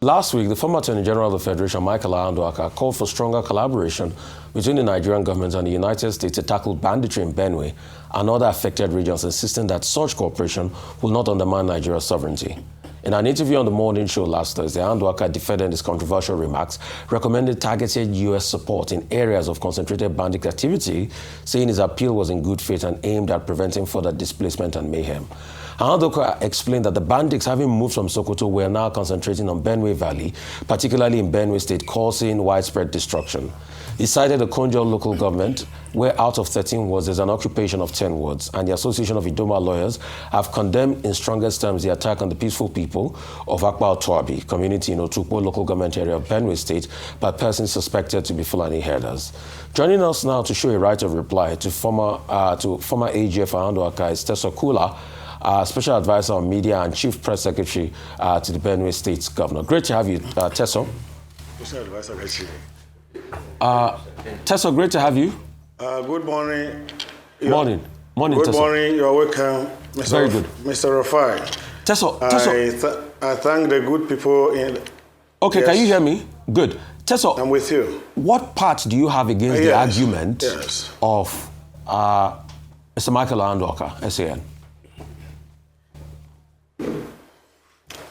Last week, the former Attorney General of the Federation, Michael Anduaka, called for stronger collaboration between the Nigerian government and the United States to tackle banditry in Benue and other affected regions, insisting that such cooperation will not undermine Nigeria's sovereignty. In an interview on the morning show last Thursday, Anduaka defended his controversial remarks, recommended targeted U.S. support in areas of concentrated bandit activity, saying his appeal was in good faith and aimed at preventing further displacement and mayhem. Anduaka explained that the bandits, having moved from Sokoto, were now concentrating on Benue Valley, particularly in Benue State, causing widespread destruction. He cited the Konjo local government, where out of 13 wards, there's an occupation of 10 wards, and the Association of Idoma lawyers have condemned in strongest terms the attack on the peaceful people of Akpa Otuabi community in Otukpo local government area of Benue State by persons suspected to be Fulani herders. Joining us now to show a right of reply to former AGF Anduaka is Tersoo Kula, Special Advisor on Media and Chief Press Secretary to the Benue State Governor. Great to have you, Tersoo. Special Advisor, Tersoo, great to have you. Good morning. Morning, Good Tersoo. morning. You're welcome, Mr. Very good. Mr. Rafai. Tersoo. I thank the good people in. Okay, Yes. Can you hear me? Good. Tersoo, I'm with you. what part do you have against the Yes. argument Yes. of Mr. Michael Anduaka, SAN?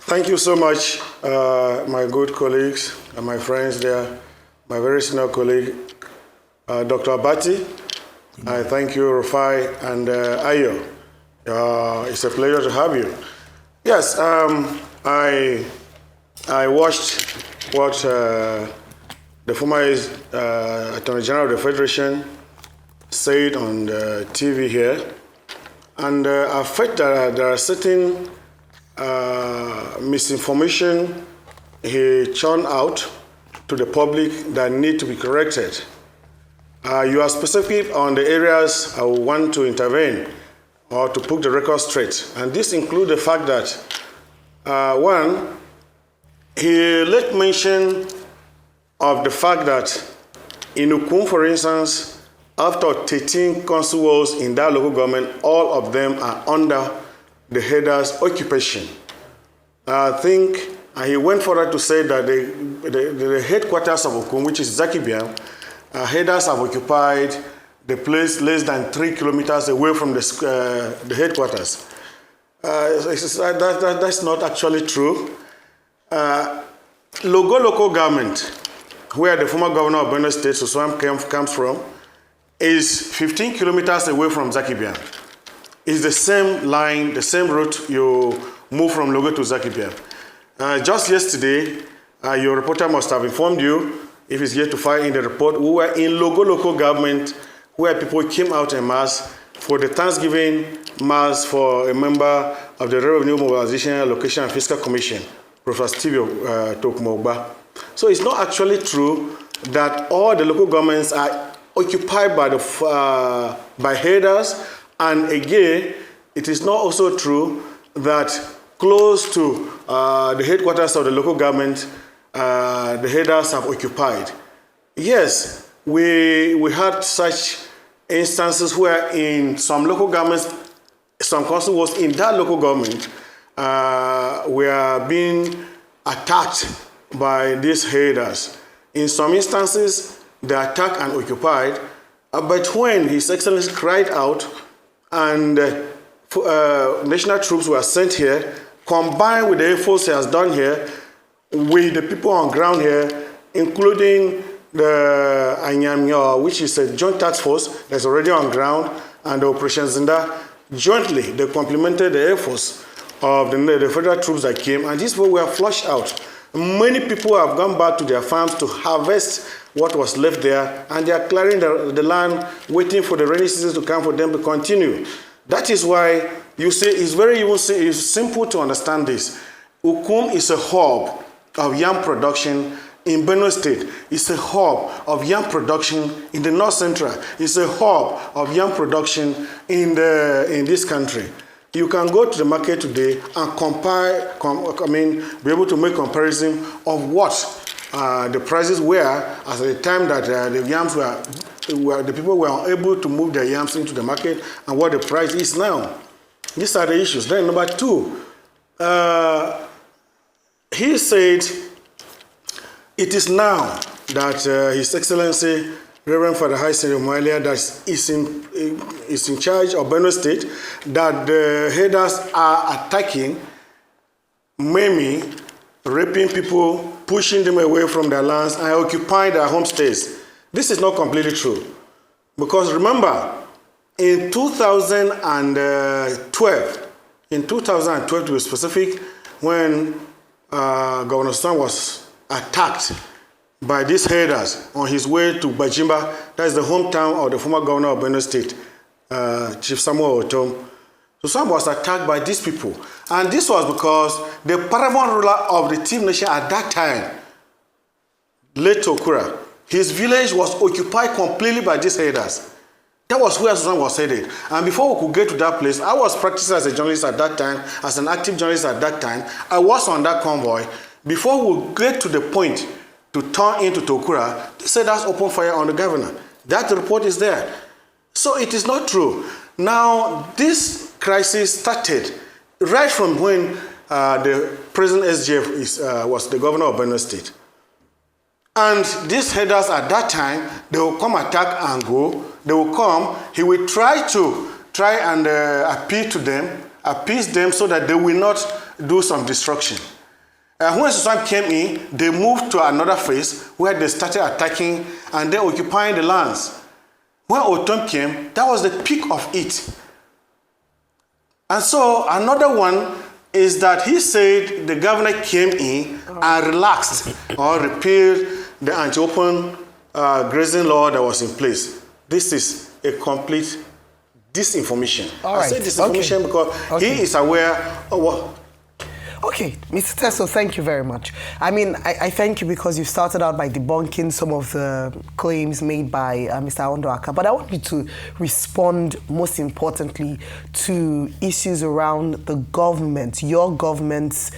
Thank you so much, my good colleagues and my friends there, my very senior colleague, Dr. Abati. I thank you, Rufai and Ayo. It's a pleasure to have you. Yes, I watched what the former Attorney General of the Federation said on the TV here, and I felt that there are certain misinformation he churned out to the public that need to be corrected. You are specific on the areas I want to intervene or to put the record straight. And this includes the fact that, one, he let mention of the fact that in Ukum, for instance, after 13 constables in that local government, all of them are under the header's occupation. I think he went further to say that the headquarters of Ukum, which is Zakibian, headers have occupied the place less than 3 kilometers away from the headquarters. That's not actually true. Local government, where the former governor of Benue State, Suswam, comes from, is 15 kilometers away from Zakibian. It's the same line, the same route you move from Logo to Zakibian. Just yesterday, your reporter must have informed you, if he's yet to file in the report, we were in local government where people came out en masse for the Thanksgiving mass for a member of the Revenue Mobilization, Allocation and Fiscal Commission, Professor Steve Tokmogba. So it's not actually true that all the local governments are occupied by headers, and again, it is not also true that close to the headquarters of the local government, the headers have occupied. Yes, we had such instances where in some local governments, some constables in that local government were being attacked by these headers. In some instances, they attacked and occupied, but when His Excellency cried out and national troops were sent here, combined with the efforts he has done here, with the people on ground here, including the Anyamyo, which is a joint task force that's already on ground, and the Operation Zinda, jointly, they complemented the efforts of the federal troops that came, and these people were flushed out. Many people have gone back to their farms to harvest what was left there, and they are clearing the land, waiting for the rainy season to come for them to continue. That is why you see it's simple to understand this. Ukum is a hub of yam production in Benue State. It's a hub of yam production in the North Central. It's a hub of yam production in this country. You can go to the market today and be able to make comparison of what the prices were at the time that the yams the people were unable to move their yams into the market, and what the price is now. These are the issues. Then number two, he said It is now that His Excellency Reverend Father High Ceremonial that is in charge of Benue State, that the headers are attacking, maiming, raping people, pushing them away from their lands, and occupying their homestays. This is not completely true. Because remember, in 2012, to be specific, when Governor Sam was attacked by these herders on his way to Bajimba, that is the hometown of the former governor of Benue State, Chief Samuel Otom. So Sam was attacked by these people. And this was because the paramount ruler of the Team Nation at that time, late Okura, his village was occupied completely by these herders. That was where Susan was headed. And before we could get to that place, I was practicing as a journalist at that time, as an active journalist at that time. I was on that convoy. Before we get to the point to turn into Tokura, they said that's open fire on the governor. That report is there. So it is not true. Now, this crisis started right from when the present SGF was the governor of Benue State. And these headers at that time, they will come attack and go. They will come. He will try and appease them so that they will not do some destruction. When Susan came in, they moved to another phase where they started attacking and then occupying the lands. When Otom came, that was the peak of it. And so another one is that he said the governor came in and relaxed or repealed the anti-open grazing law that was in place. This is a complete disinformation. I say disinformation because he is aware of what. Okay, Mr. Tersoo, thank you very much. I mean, I thank you because you started out by debunking some of the claims made by Mr. Ondoaka, but I want you to respond most importantly to issues around the government, your government's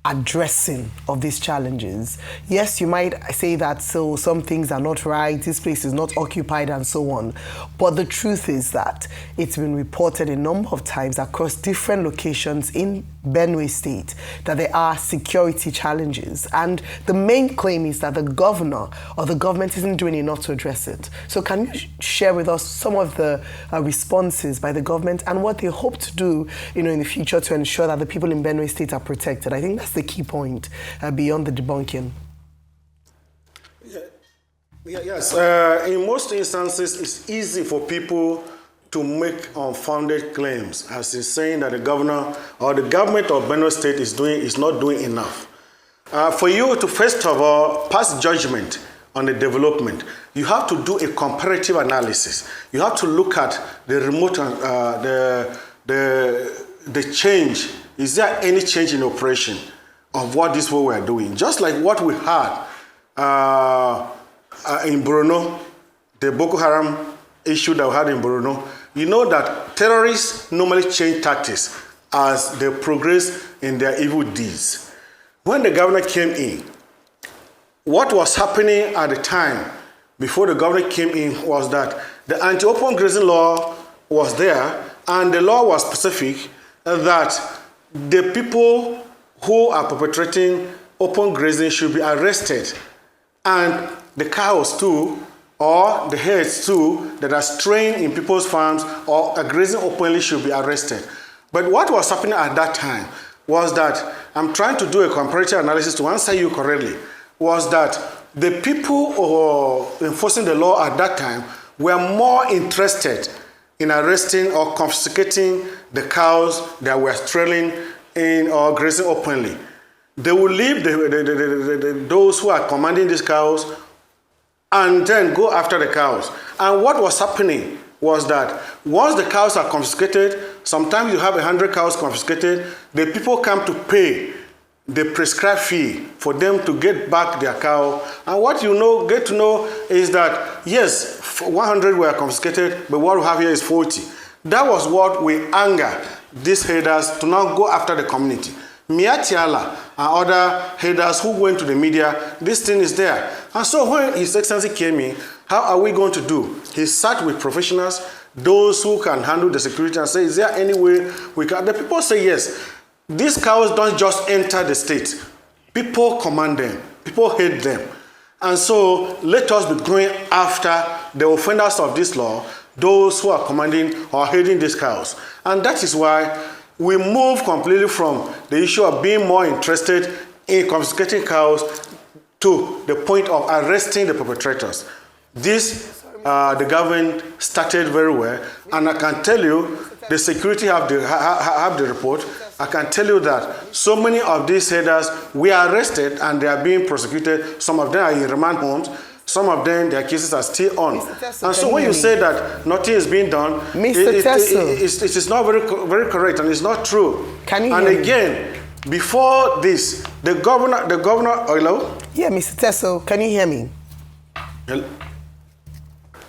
addressing of these challenges. Yes, you might say that so some things are not right, this place is not occupied and so on. But the truth is that it's been reported a number of times across different locations in Benue State that there are security challenges. And the main claim is that the governor or the government isn't doing enough to address it. So can you share with us some of the responses by the government and what they hope to do, in the future to ensure that the people in Benue State are protected? I think that's the key point beyond the debunking. Yes. In most instances, it's easy for people to make unfounded claims, as in saying that the governor or the government of Benue State is not doing enough. For you to first of all pass judgment on the development, you have to do a comparative analysis. You have to look at the remote, the change. Is there any change in operation of what this we are doing? Just like what we had in Borno, the Boko Haram issue that we had in Borno. You know that terrorists normally change tactics as they progress in their evil deeds. When the governor came in, what was happening at the time before the governor came in was that the anti-open grazing law was there, and the law was specific that the people who are perpetrating open grazing should be arrested, and the cows too, or the herds too, that are straying in people's farms or are grazing openly should be arrested. But what was happening at that time was that, I'm trying to do a comparative analysis to answer you correctly, was that the people who were enforcing the law at that time were more interested in arresting or confiscating the cows that were straying in or grazing openly. They will leave those who are commanding these cows and then go after the cows. And what was happening was that once the cows are confiscated, sometimes you have 100 cows confiscated, the people come to pay the prescribed fee for them to get back their cow. And what get to know is that, yes, 100 were confiscated, but what we have here is 40. That was what will anger these herders to now go after the community. Miatiala and other headers who went to the media, this thing is there. And so when His Excellency came in, how are we going to do? He sat with professionals, those who can handle the security, and say, is there any way we can? The people say yes. These cows don't just enter the state. People command them. People hate them. And so let us be going after the offenders of this law, those who are commanding or herding these cows. And that is why we move completely from the issue of being more interested in confiscating cows to the point of arresting the perpetrators. This, the government started very well, and I can tell you, the security have the report. I can tell you that so many of these herders were arrested and they are being prosecuted. Some of them are in remand homes. Some of them, their cases are still on. And so when you say that nothing is being done, it is not very correct, and it's not true. Can you and hear again, before this, the governor, hello? Yeah, Mr. Tersoo, can you hear me?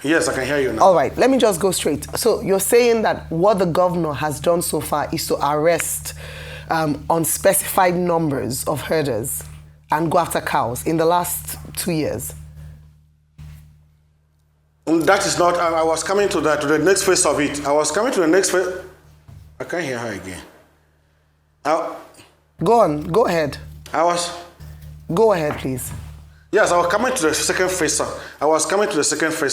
Yes, I can hear you now. All right, let me just go straight. So you're saying that what the governor has done so far is to arrest unspecified numbers of herders and go after cows in the last 2 years? That is not, I was coming to that, to the next phase of it. I was coming to the next phase. I can't hear her again. Go on, go ahead. Go ahead, please. Yes, I was coming to the second phase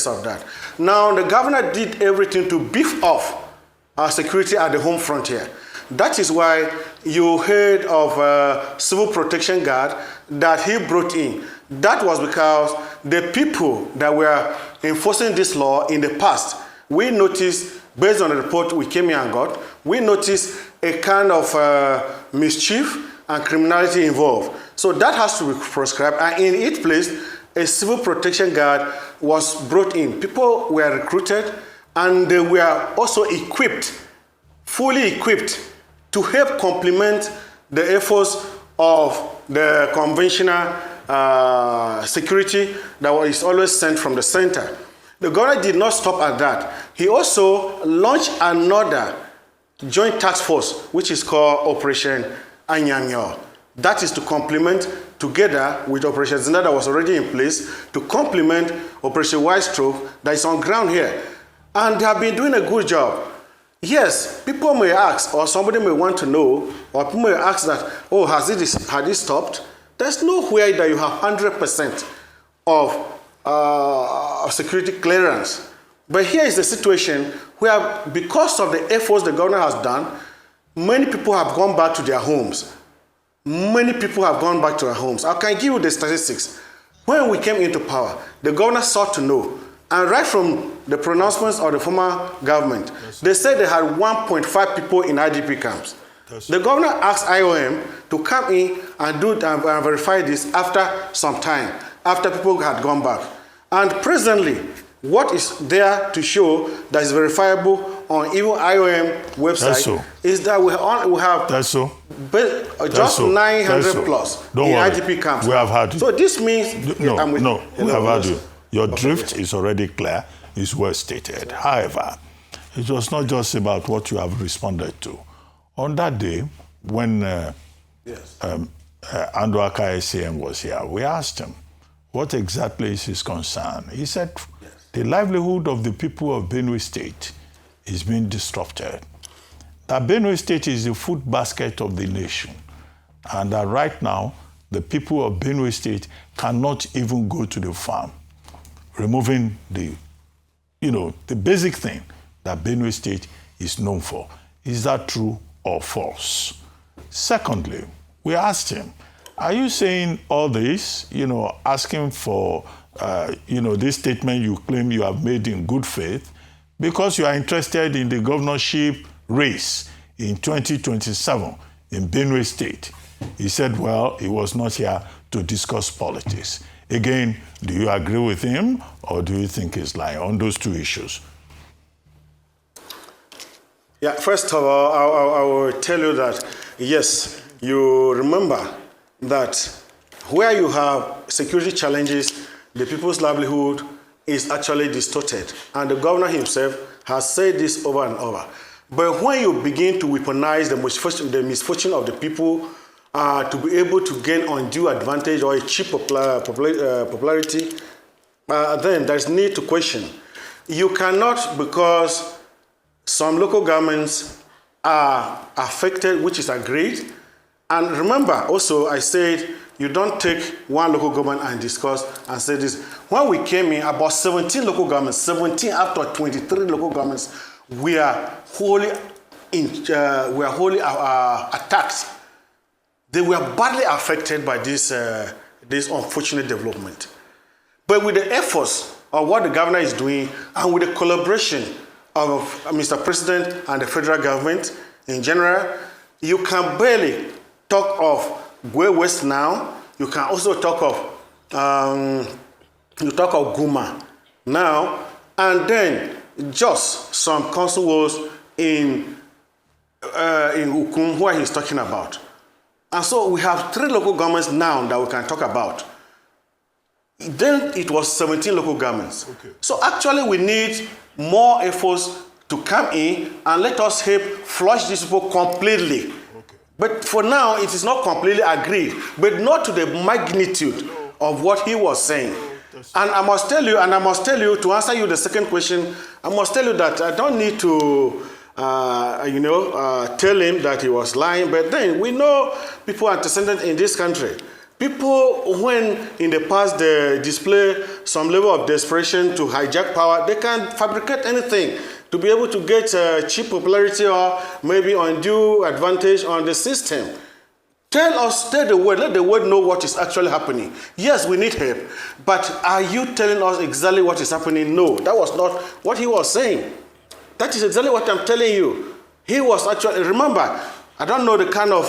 of that. Now, the governor did everything to beef up our security at the home frontier. That is why you heard of a civil protection guard that he brought in. That was because the people that were enforcing this law in the past, we noticed, based on the report we came here and got, we noticed a kind of mischief and criminality involved. So that has to be prescribed, and in its place, a civil protection guard was brought in. People were recruited, and they were also equipped, fully equipped, to help complement the efforts of the conventional security that is always sent from the center. The government did not stop at that. He also launched another joint task force, which is called Operation Anyangyo. That is to complement, together with Operation Zinda that was already in place, to complement Operation White Stroke that is on ground here. And they have been doing a good job. Yes, people may ask, or somebody may want to know, or people may ask that, oh, has it stopped? There's nowhere that you have 100% of security clearance. But here is the situation where, because of the efforts the governor has done, many people have gone back to their homes. Many people have gone back to their homes. I can give you the statistics. When we came into power, the governor sought to know, and right from the pronouncements of the former government, they said they had 1.5 people in IDP camps. The governor asked IOM to come in and verify this after some time, after people had gone back. And presently, what is there to show that is verifiable on even IOM website is that we have just 900 plus in IDP camps. We have had you. So this means... we have had you. Your drift is already clear, is well stated. However, it was not just about what you have responded to. On that day, when Undue SAM was here, we asked him, what exactly is his concern? He said, the livelihood of the people of Benue State is being disrupted. That Benue State is the food basket of the nation. And that right now, the people of Benue State cannot even go to the farm, removing the basic thing that Benue State is known for. Is that true or false? Secondly, we asked him, are you saying all this, asking for, this statement you claim you have made in good faith because you are interested in the governorship race in 2027 in Benue State? He said, well, he was not here to discuss politics. Again, do you agree with him or do you think he's lying on those two issues? Yeah, first of all, I will tell you that, yes, you remember that where you have security challenges, the people's livelihood is actually distorted. And the governor himself has said this over and over. But when you begin to weaponize the misfortune of the people to be able to gain undue advantage or a cheap popularity, then there's need to question. You cannot, because some local governments are affected, which is agreed, And remember, also, I said, you don't take one local government and discuss and say this. When we came in, about 17 local governments, 17 out of 23 local governments, we are wholly attacked. They were badly affected by this unfortunate development. But with the efforts of what the governor is doing and with the collaboration of Mr. President and the federal government in general, you can barely talk of Gwe West now. You can also talk of Guma now, and then just some council walls in Ukum where he's talking about. And so we have 3 local governments now that we can talk about. Then it was 17 local governments. Okay. So actually we need more efforts to come in and let us help flush these people completely. Okay. But for now, it is not completely agreed, but not to the magnitude of what he was saying. And I must tell you, to answer you the second question, I must tell you that I don't need to tell him that he was lying, but then we know people are antecedent in this country. People, when in the past they display some level of desperation to hijack power, they can fabricate anything to be able to get cheap popularity or maybe undue advantage on the system. Tell the world, let the world know what is actually happening. Yes, we need help, but are you telling us exactly what is happening? No, that was not what he was saying. That is exactly what I'm telling you. He was actually, remember, I don't know the kind of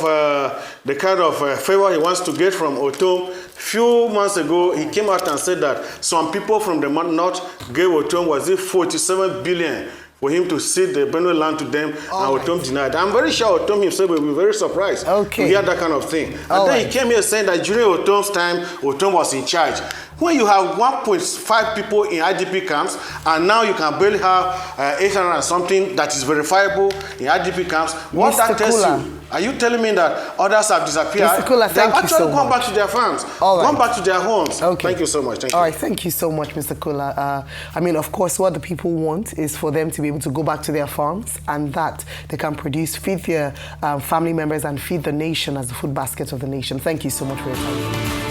favor he wants to get from Otom. Few months ago, he came out and said that some people from the north gave Otom, was it 47 billion for him to cede the Benue land to them, and Otom denied. I'm very sure Otom himself will be very surprised to hear that kind of thing. And then he came here saying that during Otom's time, Otom was in charge. When you have 1.5 people in IDP camps, and now you can barely have 800 and something that is verifiable in IDP camps, what Mr. that tells Kula. you? Are you telling me that others have disappeared? Mr. Kula, they have thank you actually so gone much. back to their farms, All right. gone back to their homes. Okay. Thank you so much. Thank you. All right, thank you so much, Mr. Kula. I mean, of course, what the people want is for them to be able to go back to their farms and that they can produce, feed their family members and feed the nation as the food basket of the nation. Thank you so much for your time.